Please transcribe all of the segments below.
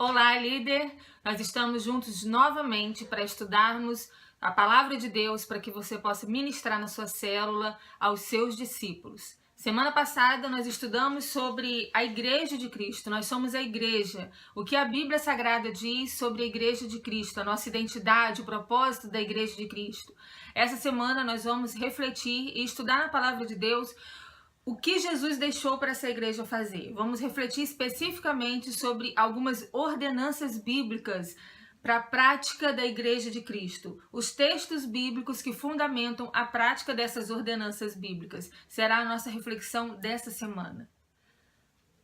Olá, líder! Nós estamos juntos novamente para estudarmos a Palavra de Deus para que você possa ministrar na sua célula aos seus discípulos. Semana passada nós estudamos sobre a Igreja de Cristo, nós somos a Igreja, o que a Bíblia Sagrada diz sobre a Igreja de Cristo, a nossa identidade, o propósito da Igreja de Cristo. Essa semana nós vamos refletir e estudar na Palavra de Deus o que Jesus deixou para essa igreja fazer. Vamos refletir especificamente sobre algumas ordenanças bíblicas para a prática da Igreja de Cristo. Os textos bíblicos que fundamentam a prática dessas ordenanças bíblicas. Será a nossa reflexão dessa semana.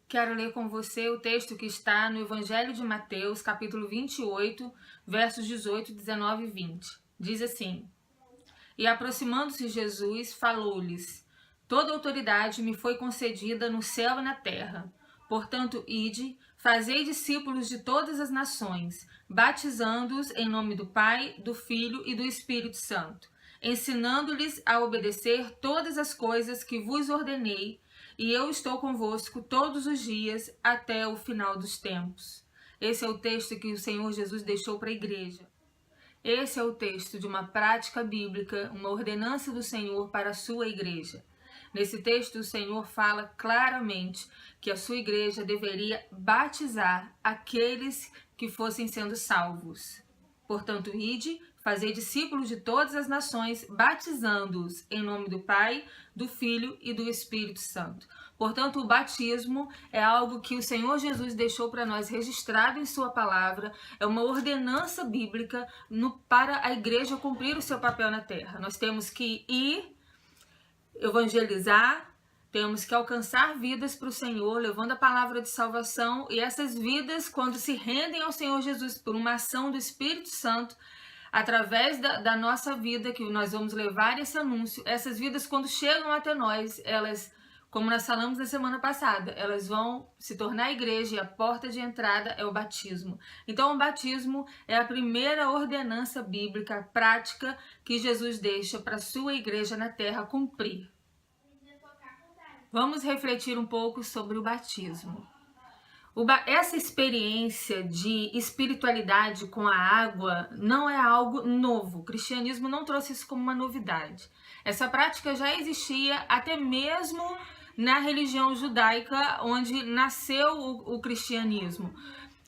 Quero ler com você o texto que está no Evangelho de Mateus, capítulo 28, versos 18, 19 e 20. Diz assim: E aproximando-se Jesus, falou-lhes: Toda autoridade me foi concedida no céu e na terra. Portanto, ide, fazei discípulos de todas as nações, batizando-os em nome do Pai, do Filho e do Espírito Santo, ensinando-lhes a obedecer todas as coisas que vos ordenei, e eu estou convosco todos os dias até o final dos tempos. Esse é o texto que o Senhor Jesus deixou para a igreja. Esse é o texto de uma prática bíblica, uma ordenança do Senhor para a sua igreja. Nesse texto, o Senhor fala claramente que a sua igreja deveria batizar aqueles que fossem sendo salvos. Portanto, ide, fazei discípulos de todas as nações, batizando-os em nome do Pai, do Filho e do Espírito Santo. Portanto, o batismo é algo que o Senhor Jesus deixou para nós registrado em sua palavra, é uma ordenança bíblica para a igreja cumprir o seu papel na terra. Nós temos que ir evangelizar, temos que alcançar vidas para o Senhor, levando a palavra de salvação, e essas vidas, quando se rendem ao Senhor Jesus por uma ação do Espírito Santo, através da nossa vida, que nós vamos levar esse anúncio, essas vidas, quando chegam até nós, elas, como nós falamos na semana passada, elas vão se tornar igreja, e a porta de entrada é o batismo. Então, o batismo é a primeira ordenança bíblica, prática, que Jesus deixa para a sua igreja na terra cumprir. Vamos refletir um pouco sobre o batismo. Essa experiência de espiritualidade com a água não é algo novo. O cristianismo não trouxe isso como uma novidade. Essa prática já existia até mesmo na religião judaica, onde nasceu o cristianismo.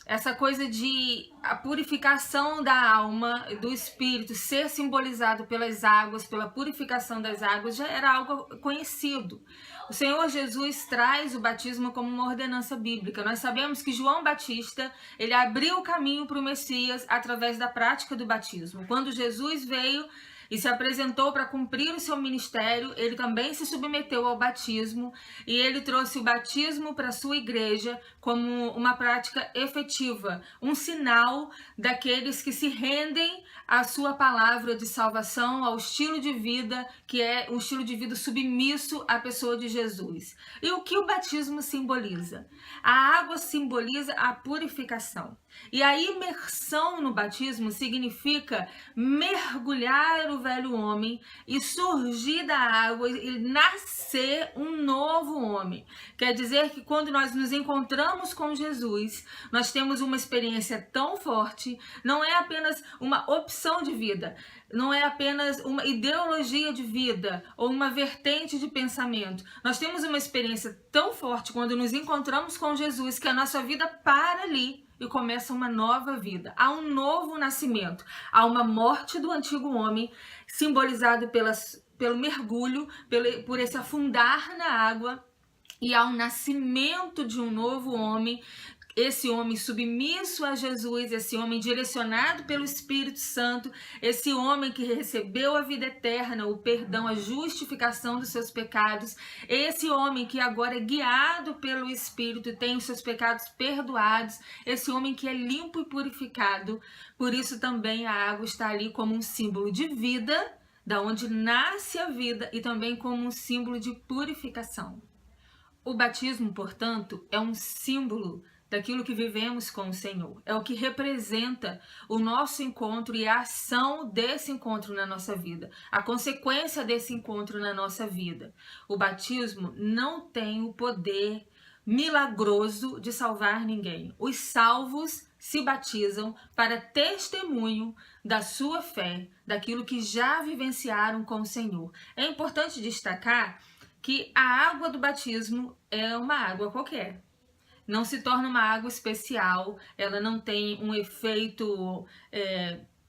Essa coisa de a purificação da alma, do espírito, ser simbolizado pelas águas, pela purificação das águas, já era algo conhecido. O Senhor Jesus traz o batismo como uma ordenança bíblica. Nós sabemos que João Batista, ele abriu o caminho para o Messias através da prática do batismo. Quando Jesus veio e se apresentou para cumprir o seu ministério, ele também se submeteu ao batismo, e ele trouxe o batismo para a sua igreja como uma prática efetiva, um sinal daqueles que se rendem à sua palavra de salvação, ao estilo de vida, que é um estilo de vida submisso à pessoa de Jesus. E o que o batismo simboliza? A água simboliza a purificação. E a imersão no batismo significa mergulhar o velho homem e surgir da água e nascer um novo homem. Quer dizer que quando nós nos encontramos com Jesus, nós temos uma experiência tão forte, não é apenas uma opção de vida, não é apenas uma ideologia de vida ou uma vertente de pensamento. Nós temos uma experiência tão forte quando nos encontramos com Jesus que a nossa vida para ali e começa uma nova vida. Há um novo nascimento, há uma morte do antigo homem, simbolizado pelo mergulho, por esse afundar na água, e há um nascimento de um novo homem, esse homem submisso a Jesus, esse homem direcionado pelo Espírito Santo, esse homem que recebeu a vida eterna, o perdão, a justificação dos seus pecados, esse homem que agora é guiado pelo Espírito e tem os seus pecados perdoados, esse homem que é limpo e purificado. Por isso também a água está ali como um símbolo de vida, da onde nasce a vida, e também como um símbolo de purificação. O batismo, portanto, é um símbolo daquilo que vivemos com o Senhor. É o que representa o nosso encontro e a ação desse encontro na nossa vida, a consequência desse encontro na nossa vida. O batismo não tem o poder milagroso de salvar ninguém. Os salvos se batizam para testemunho da sua fé, daquilo que já vivenciaram com o Senhor. É importante destacar que a água do batismo é uma água qualquer. Não se torna uma água especial, ela não tem um efeito,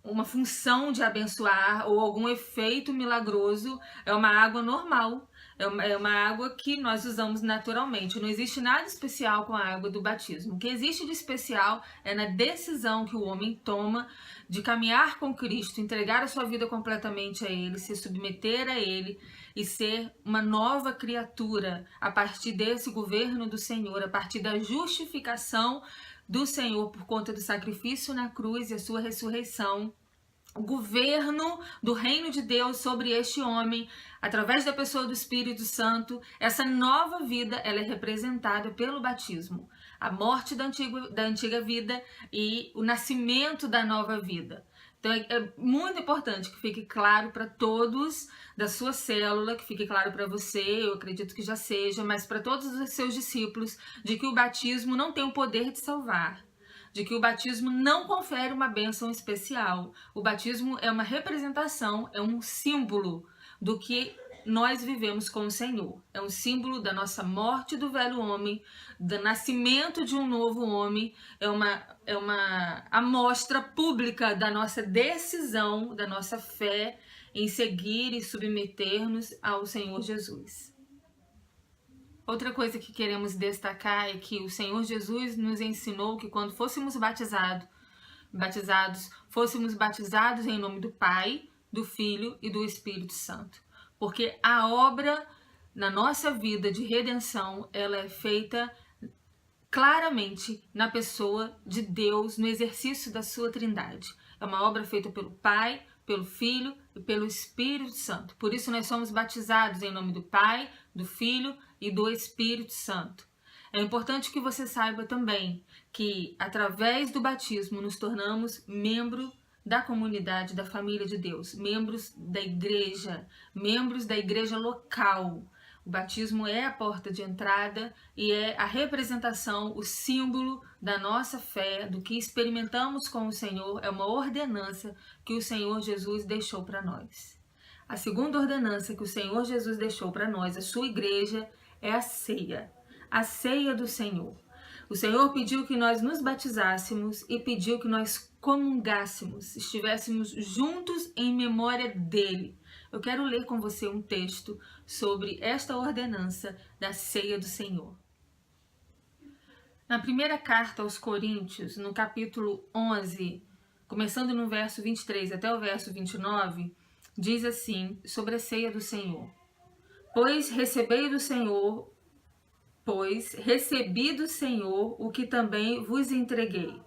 uma função de abençoar ou algum efeito milagroso, é uma água normal. É uma água que nós usamos naturalmente. Não existe nada especial com a água do batismo. O que existe de especial é na decisão que o homem toma de caminhar com Cristo, entregar a sua vida completamente a Ele, se submeter a Ele e ser uma nova criatura a partir desse governo do Senhor, a partir da justificação do Senhor por conta do sacrifício na cruz e a sua ressurreição. O governo do reino de Deus sobre este homem, através da pessoa do Espírito Santo, essa nova vida, ela é representada pelo batismo. A morte da antiga vida e o nascimento da nova vida. Então é muito importante que fique claro para todos da sua célula, que fique claro para você, eu acredito que já seja, mas para todos os seus discípulos, de que o batismo não tem o poder de salvar. De que o batismo não confere uma bênção especial. O batismo é uma representação, é um símbolo do que nós vivemos com o Senhor. É um símbolo da nossa morte do velho homem, do nascimento de um novo homem, é uma amostra pública da nossa decisão, da nossa fé em seguir e submeter-nos ao Senhor Jesus. Outra coisa que queremos destacar é que o Senhor Jesus nos ensinou que quando fôssemos batizados, fôssemos batizados em nome do Pai, do Filho e do Espírito Santo. Porque a obra na nossa vida de redenção, ela é feita claramente na pessoa de Deus, no exercício da sua trindade. É uma obra feita pelo Pai, pelo Filho e pelo Espírito Santo. Por isso nós somos batizados em nome do Pai, do Filho e do Espírito Santo. É importante que você saiba também que através do batismo nos tornamos membro da comunidade, da família de Deus, membros da igreja local. O batismo é a porta de entrada e é a representação, o símbolo da nossa fé, do que experimentamos com o Senhor, é uma ordenança que o Senhor Jesus deixou para nós. A segunda ordenança que o Senhor Jesus deixou para nós, a sua igreja, é a ceia do Senhor. O Senhor pediu que nós nos batizássemos e pediu que nós comungássemos, estivéssemos juntos em memória dele. Eu quero ler com você um texto sobre esta ordenança da ceia do Senhor. Na primeira carta aos Coríntios, no capítulo 11, começando no verso 23 até o verso 29, diz assim sobre a ceia do Senhor. Recebi do Senhor o que também vos entreguei.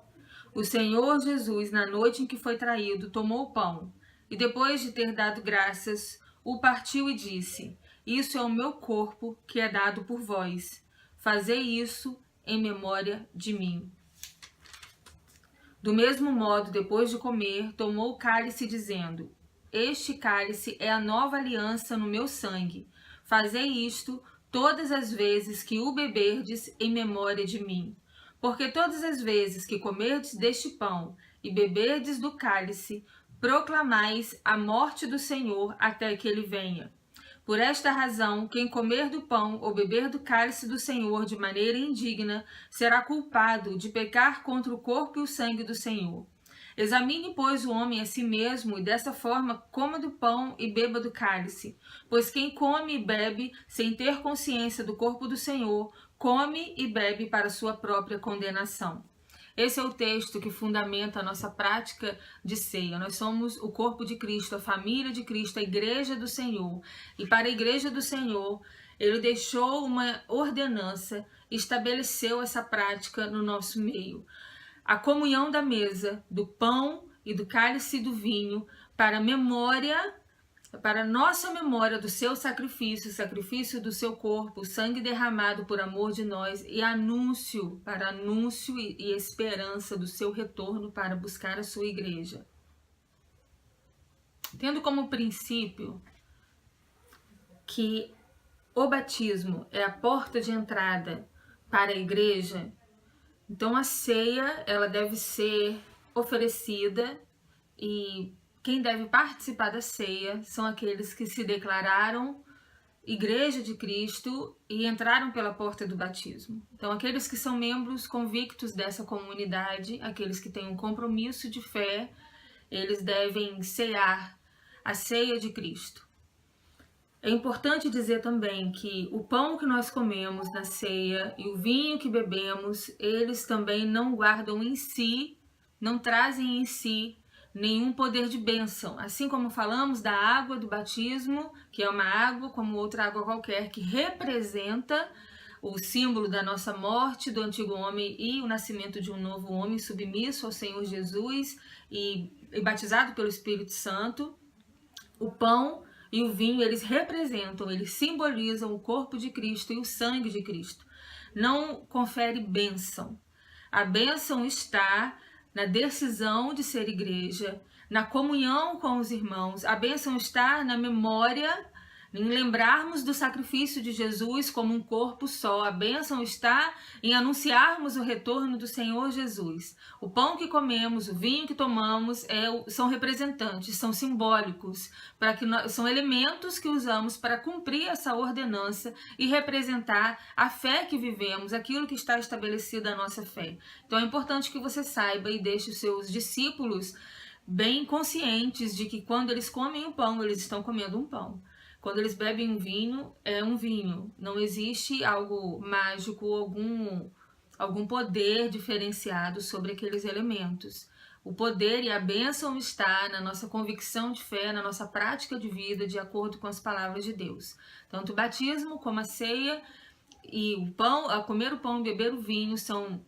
O Senhor Jesus, na noite em que foi traído, tomou o pão, e depois de ter dado graças, o partiu e disse: Isso é o meu corpo, que é dado por vós. Fazei isso em memória de mim. Do mesmo modo, depois de comer, tomou o cálice, dizendo: Este cálice é a nova aliança no meu sangue. Fazei isto todas as vezes que o beberdes em memória de mim. Porque todas as vezes que comerdes deste pão e beberdes do cálice, proclamais a morte do Senhor até que ele venha. Por esta razão, quem comer do pão ou beber do cálice do Senhor de maneira indigna, será culpado de pecar contra o corpo e o sangue do Senhor. Examine, pois, o homem a si mesmo, e desta forma coma do pão e beba do cálice. Pois quem come e bebe, sem ter consciência do corpo do Senhor, come e bebe para sua própria condenação. Esse é o texto que fundamenta a nossa prática de ceia. Nós somos o corpo de Cristo, a família de Cristo, a igreja do Senhor. E para a igreja do Senhor, ele deixou uma ordenança, estabeleceu essa prática no nosso meio. A comunhão da mesa, do pão e do cálice do vinho, para nossa memória do seu sacrifício, o sacrifício do seu corpo, o sangue derramado por amor de nós, e anúncio e esperança do seu retorno para buscar a sua igreja. Tendo como princípio que o batismo é a porta de entrada para a igreja, então a ceia ela deve ser oferecida e quem deve participar da ceia são aqueles que se declararam Igreja de Cristo e entraram pela porta do batismo. Então, aqueles que são membros convictos dessa comunidade, aqueles que têm um compromisso de fé, eles devem cear a ceia de Cristo. É importante dizer também que o pão que nós comemos na ceia e o vinho que bebemos, eles também não guardam em si, não trazem em si nenhum poder de bênção. Assim como falamos da água do batismo, que é uma água como outra água qualquer, que representa o símbolo da nossa morte, do antigo homem e o nascimento de um novo homem submisso ao Senhor Jesus e batizado pelo Espírito Santo. O pão e o vinho, eles representam, eles simbolizam o corpo de Cristo e o sangue de Cristo. Não confere bênção. A bênção está na decisão de ser igreja, na comunhão com os irmãos. A bênção está na memória, em lembrarmos do sacrifício de Jesus como um corpo só. A bênção está em anunciarmos o retorno do Senhor Jesus. O pão que comemos, o vinho que tomamos são representantes, são simbólicos, são elementos que usamos para cumprir essa ordenança e representar a fé que vivemos, aquilo que está estabelecido a nossa fé. Então é importante que você saiba e deixe os seus discípulos bem conscientes de que quando eles comem o pão, eles estão comendo um pão. Quando eles bebem um vinho, é um vinho. Não existe algo mágico, algum poder diferenciado sobre aqueles elementos. O poder e a bênção está na nossa convicção de fé, na nossa prática de vida, de acordo com as palavras de Deus. Tanto o batismo como a ceia e o pão, a comer o pão e beber o vinho são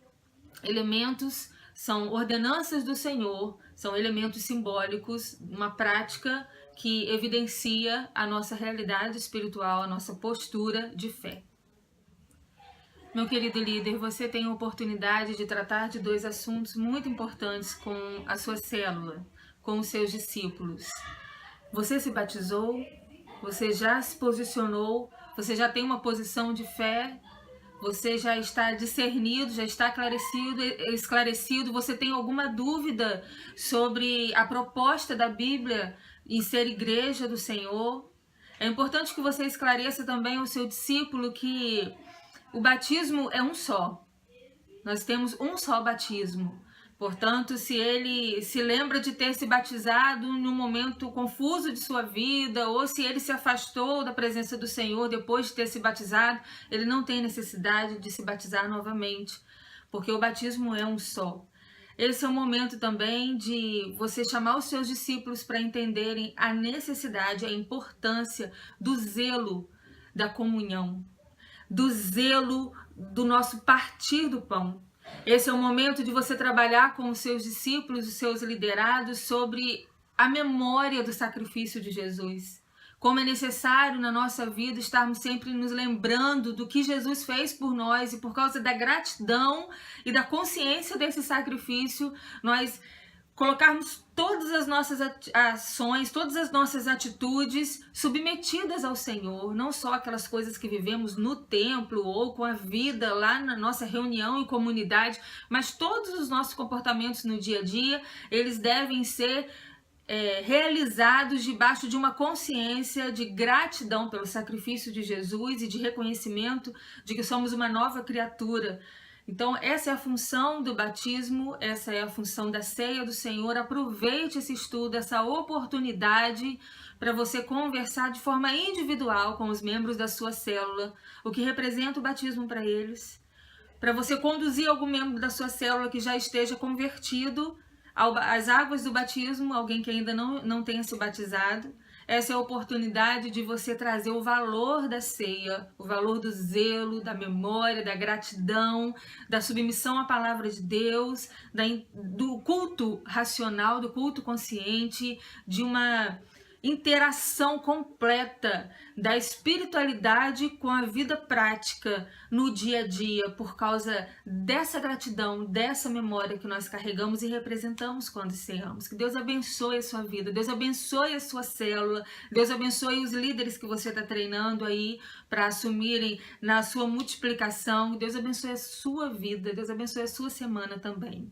elementos, são ordenanças do Senhor, são elementos simbólicos, uma prática que evidencia a nossa realidade espiritual, a nossa postura de fé. Meu querido líder, você tem a oportunidade de tratar de 2 assuntos muito importantes com a sua célula, com os seus discípulos. Você se batizou? Você já se posicionou? Você já tem uma posição de fé? Você já está discernido, já está esclarecido? Você tem alguma dúvida sobre a proposta da Bíblia em ser igreja do Senhor? É importante que você esclareça também ao seu discípulo que o batismo é um só. Nós temos um só batismo. Portanto, se ele se lembra de ter se batizado num momento confuso de sua vida, ou se ele se afastou da presença do Senhor depois de ter se batizado, ele não tem necessidade de se batizar novamente, porque o batismo é um só. Esse é o momento também de você chamar os seus discípulos para entenderem a necessidade, a importância do zelo da comunhão, do zelo do nosso partir do pão. Esse é o momento de você trabalhar com os seus discípulos, os seus liderados, sobre a memória do sacrifício de Jesus. Como é necessário na nossa vida estarmos sempre nos lembrando do que Jesus fez por nós, e por causa da gratidão e da consciência desse sacrifício, nós colocarmos todas as nossas ações, todas as nossas atitudes submetidas ao Senhor, não só aquelas coisas que vivemos no templo ou com a vida lá na nossa reunião em comunidade, mas todos os nossos comportamentos no dia a dia, eles devem ser realizados debaixo de uma consciência de gratidão pelo sacrifício de Jesus e de reconhecimento de que somos uma nova criatura. Então essa é a função do batismo, essa é a função da ceia do Senhor. Aproveite esse estudo, essa oportunidade para você conversar de forma individual com os membros da sua célula, o que representa o batismo para eles, para você conduzir algum membro da sua célula que já esteja convertido às águas do batismo, alguém que ainda não tenha se batizado. Essa é a oportunidade de você trazer o valor da ceia, o valor do zelo, da memória, da gratidão, da submissão à palavra de Deus, do culto racional, do culto consciente, de uma interação completa da espiritualidade com a vida prática no dia a dia, por causa dessa gratidão, dessa memória que nós carregamos e representamos quando ceamos. Que Deus abençoe a sua vida, Deus abençoe a sua célula, Deus abençoe os líderes que você está treinando aí para assumirem na sua multiplicação. Deus abençoe a sua vida, Deus abençoe a sua semana também.